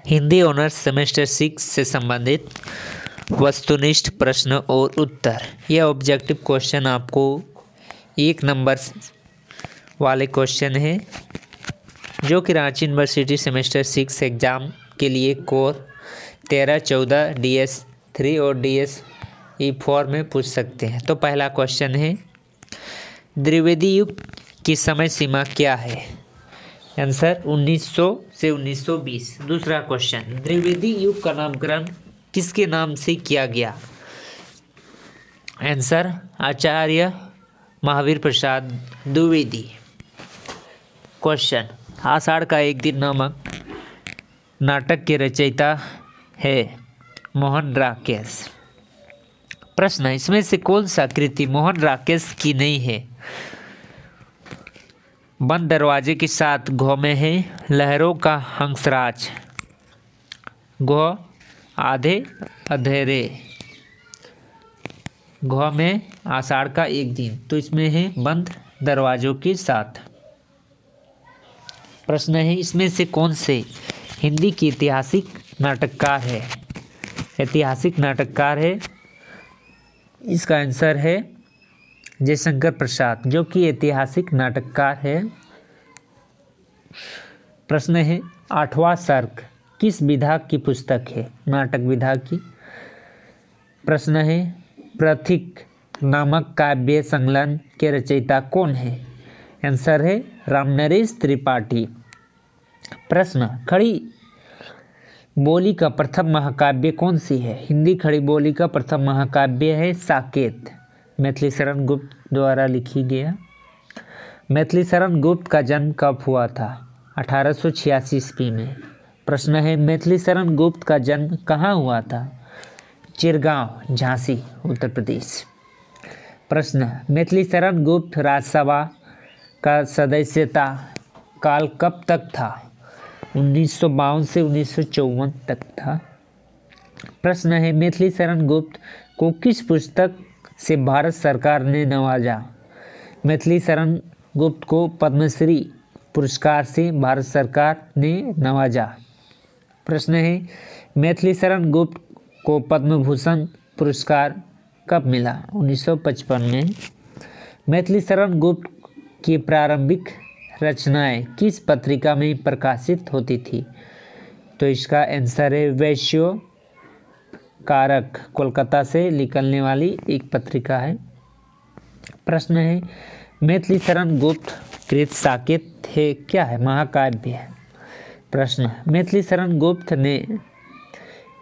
Hindi honours semester 6 से संबंधित वस्तुनिष्ठ प्रश्न और उत्तर। यह ऑब्जेक्टिव क्वेश्चन आपको 1 नंबर वाले क्वेश्चन है जो कि रांची यूनिवर्सिटी सेमेस्टर 6 एग्ज़ाम के लिए कोर 13-14 DS3 और DSE4 में पूछ सकते हैं। तो पहला क्वेश्चन है, द्विवेदी युग की समय सीमा क्या है? आंसर 1900 से 1920। दूसरा क्वेश्चन, द्विवेदी युग का नामकरण किसके नाम से किया गया? आंसर आचार्य महावीर प्रसाद द्विवेदी। क्वेश्चन, आषाढ़ का एक दिन नामक नाटक के रचयिता है मोहन राकेश। प्रश्न, इसमें से कौन सा कृति मोहन राकेश की नहीं है? बंद दरवाजे के साथ घौ में है लहरों का हंसराज, घौ आधे अंधेरे, घौ में आषाढ़ का एक दिन, तो इसमें है बंद दरवाजों के साथ। प्रश्न है, इसमें से कौन से हिंदी की ऐतिहासिक नाटककार है? ऐतिहासिक नाटककार है, इसका आंसर है जयशंकर प्रसाद, जो कि ऐतिहासिक नाटककार है। प्रश्न है, 8वां सर्ग किस विधा की पुस्तक है? नाटक विधा की। प्रश्न है, प्रथिक नामक काव्य संकलन के रचयिता कौन है? आंसर है रामनरेश त्रिपाठी। प्रश्न, खड़ी बोली का प्रथम महाकाव्य कौन सी है? हिंदी खड़ी बोली का प्रथम महाकाव्य है साकेत, मैथिली शरण गुप्त द्वारा लिखी गया। मैथिली शरण गुप्त का जन्म कब हुआ था? 1886 ईस्वी में। प्रश्न है, मैथिली शरण गुप्त का जन्म कहाँ हुआ था? चिरगांव, झांसी, उत्तर प्रदेश। प्रश्न, मैथिली शरण गुप्त राज्यसभा का सदस्यता काल कब तक था? 1952 से 1954 तक था। प्रश्न है, मैथिली शरण गुप्त को किस पुस्तक से भारत सरकार ने नवाजा? मैथिली शरण गुप्त को पद्मश्री पुरस्कार से भारत सरकार ने नवाजा। प्रश्न है, मैथिली शरण गुप्त को पद्म भूषण पुरस्कार कब मिला? 1955 में। मैथिली शरण गुप्त की प्रारंभिक रचनाएं किस पत्रिका में प्रकाशित होती थी? तो इसका आंसर है वैश्य कारक, कोलकाता से निकलने वाली एक पत्रिका है। प्रश्न है, मैथिली शरण गुप्त कृत साकेत है क्या है? महाकाव्य है। प्रश्न, मैथिली शरण गुप्त ने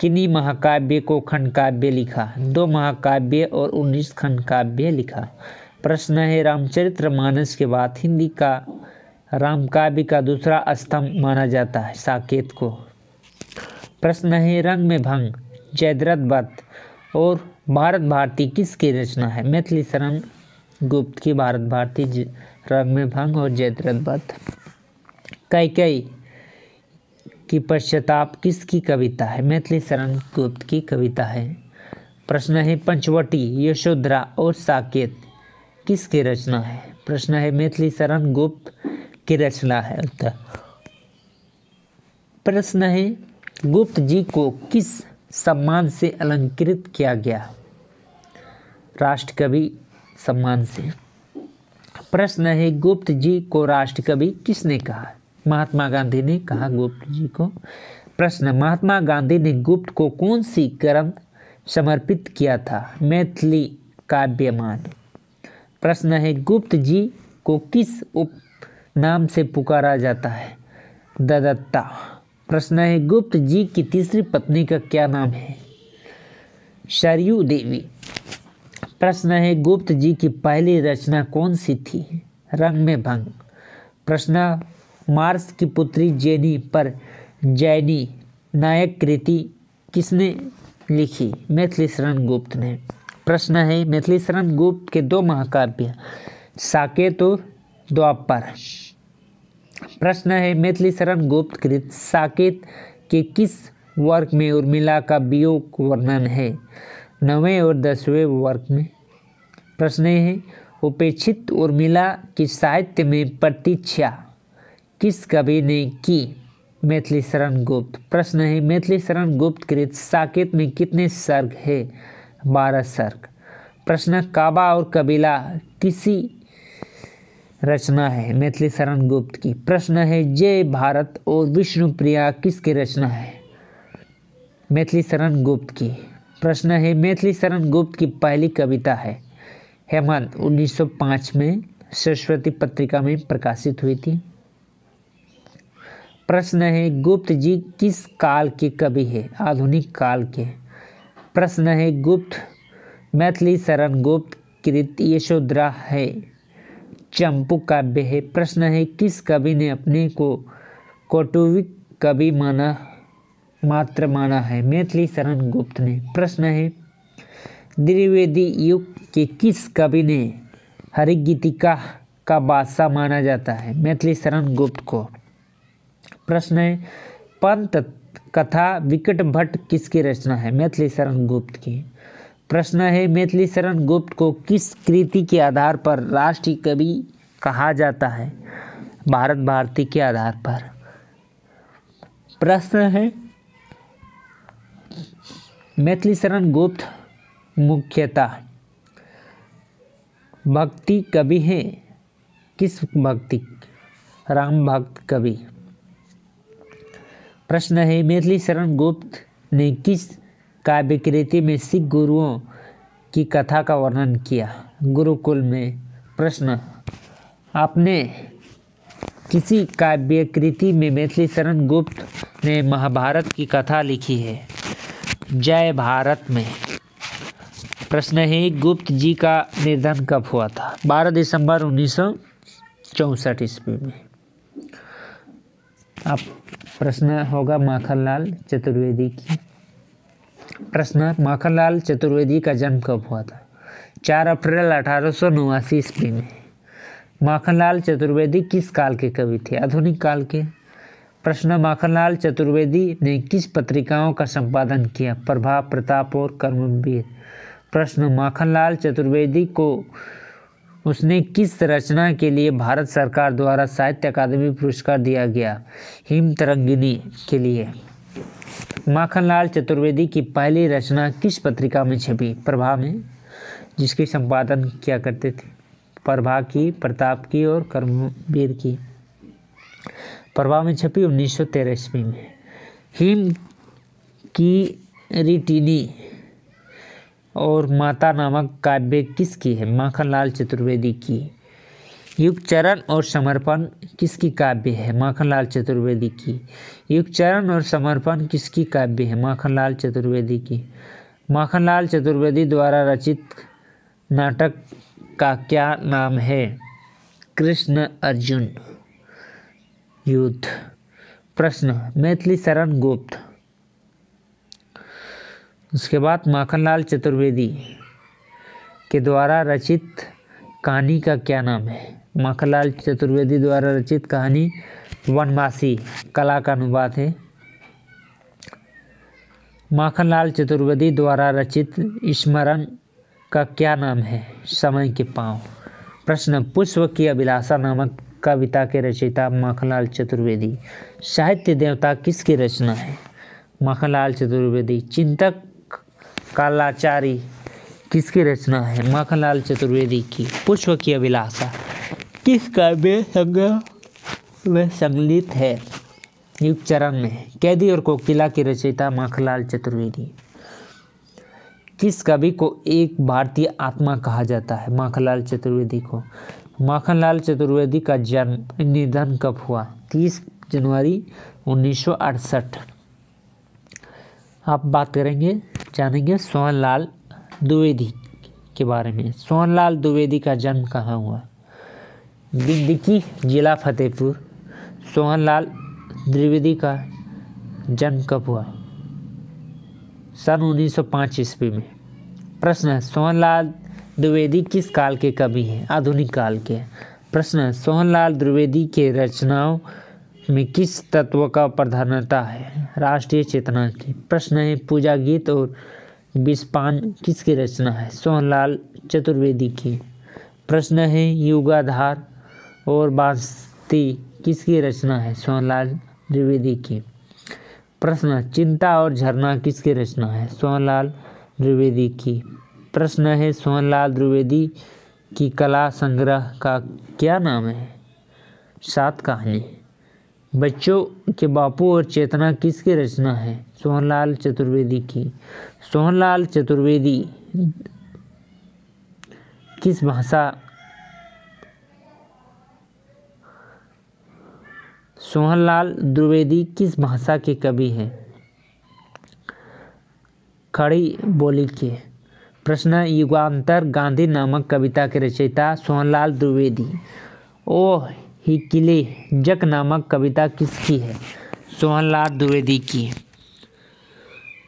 किन्हीं महाकाव्य को खंड काव्य लिखा? 2 महाकाव्य और 19 खंड काव्य लिखा। प्रश्न है, रामचरितमानस के बाद हिंदी का रामकाव्य का दूसरा स्तंभ माना जाता है साकेत को। प्रश्न है, रंग में भंग, जयद्रथ वध और भारत भारती किसकी रचना है? मैथिली शरण गुप्त की भारत भारती, रंग में भंग और जयद्रथ वध। कैकेयी की पश्चाताप किसकी कविता है? मैथिली शरण गुप्त की कविता है। प्रश्न है, पंचवटी, यशोधरा और साकेत किसकी रचना है? प्रश्न है, मैथिली शरण गुप्त की रचना है। प्रश्न है, गुप्त जी को किस सम्मान से अलंकृत किया गया? राष्ट्रकवि सम्मान से। प्रश्न है, गुप्त जी को राष्ट्रकवि किसने कहा? महात्मा गांधी ने कहा गुप्त जी को। प्रश्न, महात्मा गांधी ने गुप्त को कौन सी ग्रंथ समर्पित किया था? मैथिली काव्यमान। प्रश्न है, गुप्त जी को किस उपनाम से पुकारा जाता है? ददत्ता। प्रश्न है, गुप्त जी की तीसरी पत्नी का क्या नाम है? सरयू देवी। प्रश्न है, गुप्त जी की पहली रचना कौन सी थी? रंग में भंग। प्रश्न, मार्स की पुत्री जेनी पर जैनी नायक कृति किसने लिखी? मैथिली शरण गुप्त ने। प्रश्न है, मैथिली शरण गुप्त के 2 महाकाव्य साकेत और द्वापर। प्रश्न है, मैथिली शरण गुप्त कृत साकेत के किस वर्ग में उर्मिला का वियोग वर्णन है? 9वें और 10वें वर्ग में। प्रश्न है, उपेक्षित उर्मिला की साहित्य में प्रतीक्षा किस कवि ने की? मैथिली शरण गुप्त। प्रश्न है मैथिली शरण गुप्त कृत साकेत में कितने सर्ग है? 12 सर्ग। प्रश्न काबा और कबीला किसी रचना है? मैथिली शरण गुप्त की। प्रश्न है जय भारत और विष्णुप्रिया किसकी रचना है? मैथिली शरण गुप्त की। प्रश्न है मैथिली शरण गुप्त की पहली कविता है? हेमंत 1905 में सरस्वती पत्रिका में प्रकाशित हुई थी। प्रश्न है गुप्त जी किस काल के कवि है? आधुनिक काल के। प्रश्न है गुप्त मैथिली शरण गुप्त कृत यशोधरा है चंपू काव्य है। प्रश्न है किस कवि ने अपने को कौटुंबिक कवि मात्र माना है? मैथिली शरण गुप्त ने। प्रश्न है द्विवेदी युग के किस कवि ने हरिगीतिका का बादशाह माना जाता है? मैथिली शरण गुप्त को। प्रश्न है पंत कथा विकट भट्ट किसकी रचना है? मैथिली शरण गुप्त की। प्रश्न है मैथिली शरण गुप्त को किस कृति के आधार पर राष्ट्रीय कवि कहा जाता है? भारत भारती के आधार पर। प्रश्न है मैथिली शरण गुप्त मुख्यतः भक्ति कवि है। किस भक्ति? राम भक्त कवि। प्रश्न है मैथिली शरण गुप्त ने किस काव्य कृति में सिख गुरुओं की कथा का वर्णन किया? गुरुकुल में। प्रश्न आपने किसी काव्य कृति में मैथिली शरण गुप्त ने महाभारत की कथा लिखी है? जय भारत में। प्रश्न है गुप्त जी का निधन कब हुआ था? 12 दिसंबर 1964 ईस्वी में। अब प्रश्न होगा माखनलाल चतुर्वेदी की। प्रश्न माखनलाल चतुर्वेदी का जन्म कब हुआ था? 4 अप्रैल 1889 ईस्वी में। माखनलाल चतुर्वेदी किस काल के कवि थे? आधुनिक काल के। प्रश्न माखनलाल चतुर्वेदी ने किस पत्रिकाओं का संपादन किया? प्रभा, प्रताप और कर्मवीर। प्रश्न माखनलाल चतुर्वेदी को उसने किस रचना के लिए भारत सरकार द्वारा साहित्य अकादमी पुरस्कार दिया गया? हिम तरंगिणी के लिए। माखनलाल चतुर्वेदी की पहली रचना किस पत्रिका में छपी? प्रभा में, जिसकी संपादन किया करते थे। प्रभा की, प्रताप की और कर्मवीर की। प्रभा में छपी 1913 ईस्वी में। हिम की रिटिनी और माता नामक काव्य किसकी है? माखनलाल चतुर्वेदी की। युगचरण और समर्पण किसकी काव्य है? माखनलाल चतुर्वेदी की। युगचरण और समर्पण किसकी काव्य है? माखनलाल चतुर्वेदी की। माखनलाल चतुर्वेदी द्वारा रचित नाटक का क्या नाम है? कृष्ण अर्जुन युद्ध। प्रश्न मैथिली शरण गुप्त। उसके बाद माखनलाल चतुर्वेदी के द्वारा रचित कहानी का क्या नाम है? माखनलाल चतुर्वेदी द्वारा रचित कहानी वनवासी कला का अनुवाद है। माखनलाल चतुर्वेदी द्वारा रचित स्मरण का क्या नाम है? समय के पाँव। प्रश्न पुष्प की अभिलाषा नामक कविता के रचयिता माखनलाल चतुर्वेदी। साहित्य देवता किसकी रचना है? माखनलाल चतुर्वेदी। चिंतक कालाचारी किसकी रचना है? माखनलाल चतुर्वेदी की। पुष्प की अभिलाषा किस काव्य संग्रह में संकलित है? युगचरण में। कैदी और कोकिला की रचयिता माखनलाल चतुर्वेदी। किस कवि को एक भारतीय आत्मा कहा जाता है? माखनलाल चतुर्वेदी को। माखनलाल चतुर्वेदी का जन्म निधन कब हुआ? 30 जनवरी 1968। आप बात करेंगे जानेंगे सोहनलाल द्विवेदी के बारे में। सोहनलाल द्विवेदी का जन्म कहाँ हुआ? बिंदकी जिला फतेहपुर। सोहनलाल द्विवेदी का जन्म कब हुआ? सन 1905 ईस्वी में। प्रश्न सोहनलाल द्विवेदी किस काल के कवि हैं? आधुनिक काल के। प्रश्न सोहनलाल द्विवेदी के रचनाओं में किस तत्व का प्रधानता है? राष्ट्रीय चेतना की। प्रश्न है पूजा गीत और विषपान किसकी रचना है? सोहनलाल चतुर्वेदी की। प्रश्न है युगाधार और बांसती किसकी रचना है? सोहनलाल द्विवेदी की। प्रश्न, चिंता और झरना किसकी रचना है? सोहनलाल द्विवेदी की। प्रश्न है, सोहनलाल द्विवेदी की कला संग्रह का क्या नाम है? 7 कहानी। बच्चों के बापू और चेतना किसकी रचना है? सोहनलाल चतुर्वेदी की। सोहनलाल चतुर्वेदी किस भाषा सोहनलाल द्विवेदी किस भाषा के कवि हैं? खड़ी बोली के। प्रश्न, युगांतर गांधी नामक कविता के रचयिता सोहनलाल द्विवेदी। ओ ही किले जक नामक कविता किसकी है? सोहनलाल द्विवेदी की।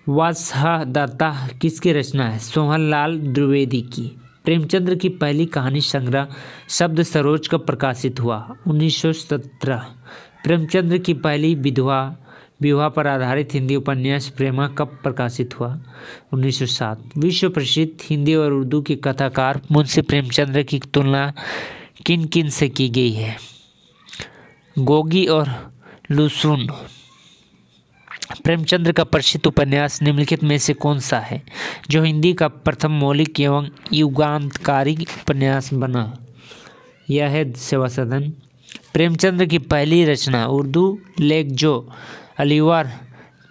वात्सहदत्ता किसकी रचना है? सोहनलाल द्विवेदी की। प्रेमचंद्र की पहली कहानी संग्रह शब्द सरोज कब प्रकाशित हुआ? 1917। प्रेमचंद्र की पहली विधवा पर आधारित हिंदी उपन्यास प्रेमा कब प्रकाशित हुआ? 1907। विश्व प्रसिद्ध हिंदी और उर्दू के कथाकार मुंशी प्रेमचंद्र की तुलना किन किन से की गई है? गोगी और लुसुन। प्रेमचंद्र का प्रसिद्ध उपन्यास निम्नलिखित में से कौन सा है जो हिंदी का प्रथम मौलिक एवं युगांतकारी उपन्यास बना? यह है सेवा सदन। प्रेमचंद्र की पहली रचना उर्दू लेख जो अलीवर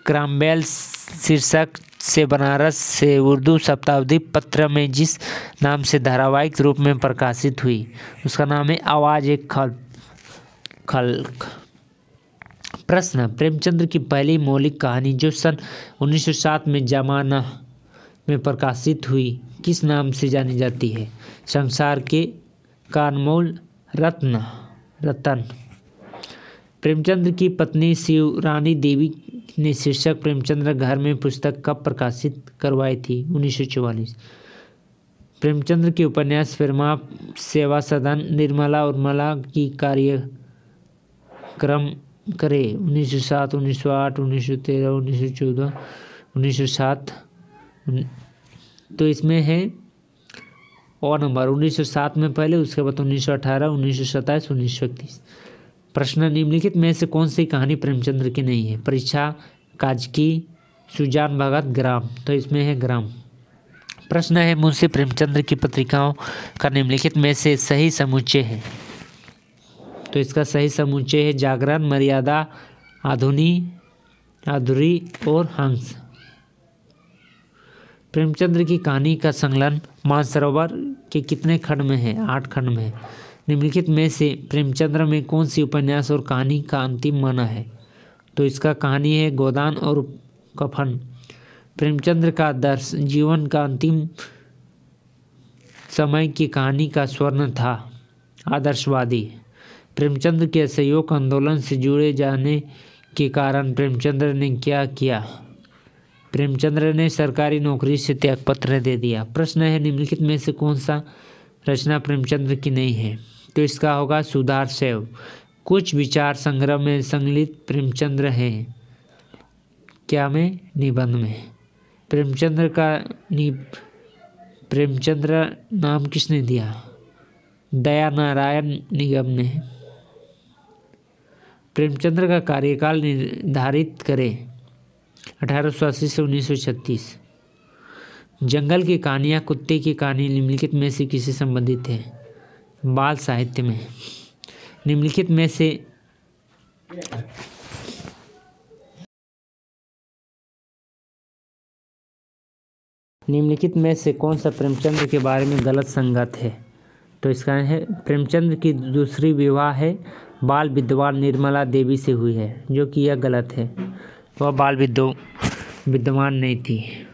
क्रामबेल शीर्षक से बनारस से उर्दू शताब्दी पत्र में जिस नाम से धारावाहिक रूप में प्रकाशित हुई उसका नाम है आवाज़ एक खल्क। प्रश्न, प्रेमचंद्र की पहली मौलिक कहानी जो सन 1907 में जमाना में प्रकाशित हुई किस नाम से जानी जाती है? संसार के का अनमोल रतन। प्रेमचंद्र की पत्नी शिवरानी देवी ने शीर्षक प्रेमचंद्र घर में पुस्तक कब प्रकाशित करवाई थी? 1944। प्रेमचंद्र के उपन्यास प्रेमा सेवा सदन निर्मला उर्मला की कार्यक्रम करे 1907, 1908, 1913, 1914, 1907। तो इसमें है और नंबर 1907 में पहले, उसके बाद 1918, 1927, 1931। प्रश्न, निम्नलिखित में से कौन सी कहानी प्रेमचंद्र की नहीं है? परीक्षा, काजकी, सुजान भगत, ग्राम। तो इसमें है ग्राम। प्रश्न है, मुंशी प्रेमचंद्र की पत्रिकाओं का निम्नलिखित में से सही समुच्चय है? तो इसका सही समुच्चय है जागरण, मर्यादा, आधुरी और हंस। प्रेमचंद्र की कहानी का संकलन मानसरोवर के कितने खंड में है? 8 खंड में है। निम्नलिखित में से प्रेमचंद्र में कौन सी उपन्यास और कहानी का अंतिम माना है? तो इसका कहानी है गोदान और कफन। प्रेमचंद्र का आदर्श जीवन का अंतिम समय की कहानी का स्वर्ण था आदर्शवादी। प्रेमचंद्र के असहयोग आंदोलन से जुड़े जाने के कारण प्रेमचंद्र ने क्या किया? प्रेमचंद्र ने सरकारी नौकरी से त्यागपत्र दे दिया। प्रश्न है, निम्नलिखित में से कौन सा रचना प्रेमचंद्र की नहीं है? तो इसका होगा सुधार सेव। कुछ विचार संग्रह में संकलित प्रेमचंद्र हैं। क्या में? निबंध में। प्रेमचंद्र नाम किसने दिया? दया नारायण निगम ने। प्रेमचंद्र का कार्यकाल निर्धारित करें। 1880 से 1936। जंगल की कहानियाँ, कुत्ते की कहानी निम्नलिखित में से किससे संबंधित है? बाल साहित्य में। निम्नलिखित में से कौन सा प्रेमचंद्र के बारे में गलत संगत है? तो इसका है प्रेमचंद्र की दूसरी विवाह है बाल विद्वान निर्मला देवी से हुई है, जो कि यह गलत है। वह बाल विद्वान नहीं थी।